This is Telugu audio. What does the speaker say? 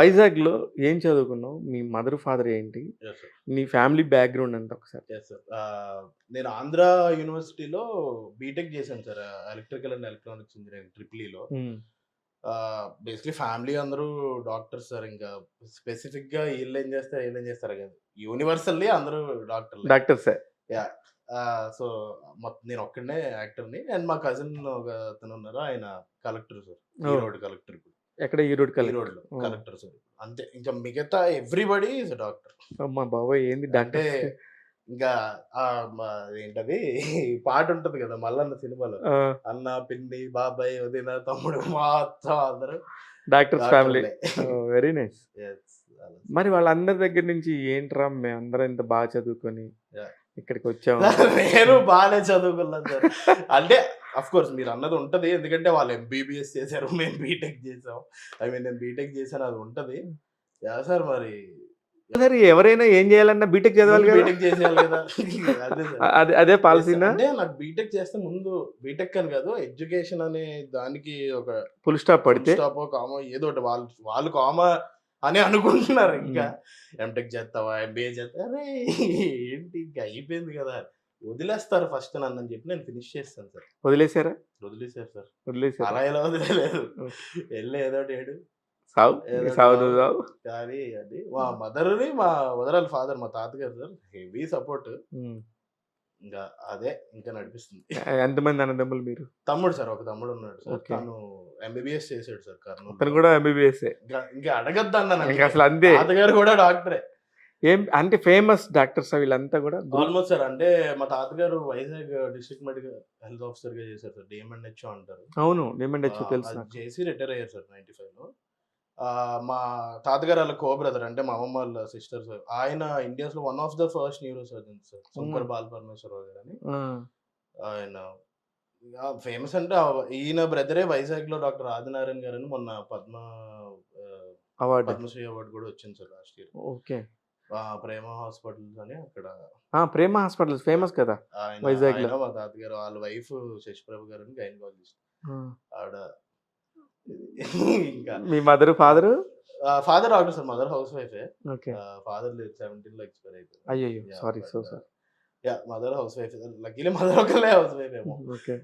వైజాగ్‌లో ఏం చదువుకున్నావు? మీ మదర్, ఫాదర్ ఏంటి? Yes sir. నీ ఫ్యామిలీ బ్యాక్‌గ్రౌండ్ అంతా ఒకసారి? Yes sir. నేను ఆంధ్ర యూనివర్సిటీలో బీటెక్ చేశాను sir. Electrical and electronics engineering triple ఈలో. హ్మ్. బేసిక్‌లీ ఫ్యామిలీ అందరూ డాక్టర్స్ సార్. ఇంకా స్పెసిఫిక్‌గా ఈళ్ళేం చేస్తారో కాదు. యూనివర్సల్లీ అందరూ డాక్టర్‌లే. డాక్టర్సే. యాహ్! సో, నేనొక్కడినే యాక్టర్‌ని. అండ్ మా కజిన్ ఒకతనున్నారు. ఆయన collector sir. Oh! Erode collector ఇప్పుడు. ఎక్కడ ఈరోడ్ కలెక్టర్. ఈరోడ్‌లో ఓహ్! Collector sir. అంతే. ఇంకా మిగతా ఎవ్రీబడీ ఈస్ ఎ డాక్టర్. అమ్మ బాబోయ్! ఏంది అంటే డాక్టర్స్? ఇంకా ఏంటది పాటుంటది కదా! 'మల్లన్న' సినిమాలో. ఆ! అన్న, పిన్ని, బాబాయ్, వదిన, తమ్ముడు మొత్తం అందరూ డాక్టర్స్ ఫ్యామిలీ. డాక్టర్‌లే. ఓహ్! Very nice. యెస్. అలా సార్. మరి వాళ్ళందరి దగ్గర నుంచి ఏంట్రా మేమందరం ఇంత బాగా చదువుకొని యాహ్! ఇక్కడికొచ్చాము. నేను బానే చదువుకున్నాను సార్. అంటే ఆఫ్‌కోర్స్ మీరన్నది ఉంటది. ఎందుకంటే వాళ్ళు ఎంబీబీఎస్ చేశారు. మేము బీటెక్ చేసాం. నేను బీటెక్ చేశాను అది ఉంటది. యాహ్! సార్ మరి మరి ఎవరైనా ఏం చేయాలన్నా బీటెక్ చదవాలి ముందు గదా! బీటెక్ చేసేయాలి కదా! అదే సార్. అదే పాలసీనా? అంటే నాకు బీటెక్ చేస్తే ముందు బీటెక్ అని కాదు. ఎడ్యుకేషన్ అనే దానికి ఒక ఫుల్ స్టాప్ ఫుల్ పడితే స్టాపో, కామో ఏదో ఒకటి వాళ్ళు కామా అని అనుకుంటున్నారు ఇంకా. హ్మ్. ఎంటెక్ చేస్తావా? ఎంబీఏ చేస్తావా? అరేయ్! ఏంటి ఇంక అయిపోయింది కదా! వదిలేస్తారు ఫస్ట్ నన్నని చెప్పి నేను ఫినిష్ చేశాను సార్. వదిలేసారా? వదిలేసారు సార్. వదిలేసారా? అలా ఎలా వదిలేయలేదు. ఓహ్! ఎళ్లి ఏదో ఒకటి ఏడు. సావు. ఏదో నీ ఒకటి సావు వాగు. నువ్వు సావు. కానీ అది మా మదర్‌ని, మా మదర్ ఆళ్ళ ఫాదర్ మా తాతగారు సార్ హెవీ సపోర్ట్. హ్మ్. ఇంకా అదే ఇంకా నడిపిస్తుంది. ఎంతమంది అన్నదమ్ములు మీరు? తమ్ముడు సార్. ఒక తమ్ముడున్నాడు సార్. ఓకే. తను ఎంబీబీఎస్ చేసాడు సార్ అతను కర్నూలులో. కూడా ఎంబీబీఎస్సే. ఇంకా అడగొద్దన్నాను అందుకే. ఇంకసలు అంతే. తాతగారు కూడా డాక్టరే. ఏం అంటే ఫేమస్ డాక్టర్సా వీళ్ళంతా గూడా? Almost sir. అంటే మా తాతగారు వైజాగ్ డిస్ట్రిక్ట్ మెడికల్ హెల్త్ ఆఫీసర్‌గా చేశారు సార్. డీఎంఎన్‌హెచ్ఓ అంటారు. అవును. నిమ్మండొచ్చు తెలుసు అది నాకు. చేసి రిటైర్ అయ్యారు సార్ 95లో. మా తాతగారు ఆళ్ళ కో బ్రదర్ అంటే మా అమ్మమ్మ వాళ్ళ సిస్టర్స్. ఆయన ఇండియాస్‌లో one of the first neuro surgeons sir. Hmm. Shankar బాలపరమేశ్వరరావు గారని. ఆ! ఆయన ఫేమస్ అంటే ఈయన బ్రదరే వైజాగ్‌లో డాక్టర్ ఆదినారాయణ గారని మొన్న ఆహ్, అవార్డ్. పద్మశ్రీ అవార్డ్ కూడా వచ్చింది సార్ లాస్ట్ ఇయర్. ఓకే. ప్రేమ హాస్పిటల్స్ అని అక్కడ ఆ! ప్రేమ హాస్పిటల్స్ ఫేమస్ కదా! ఆయన వైజాగ్‌లో. మా తాతగారు వాళ్ళ వైఫ్ శశిప్రభ గారని గైనకాలజిస్ట్. ఆ! ఆవిడ ఇంకా మీ mother, father? Father doctor sir. Mother housewife వైఫే. ఓకే. ఫాదర్ లేదు 17లో ఎక్స్‌పైర్ అయిపోయారు. అయ్యయ్యో! Yeah! Sorry. So sorry. Mother housewife వైఫే. లక్కీలీ మదర్ ఒకళ్ళే హౌస్ వైఫ్ ఏమో. ఓకే.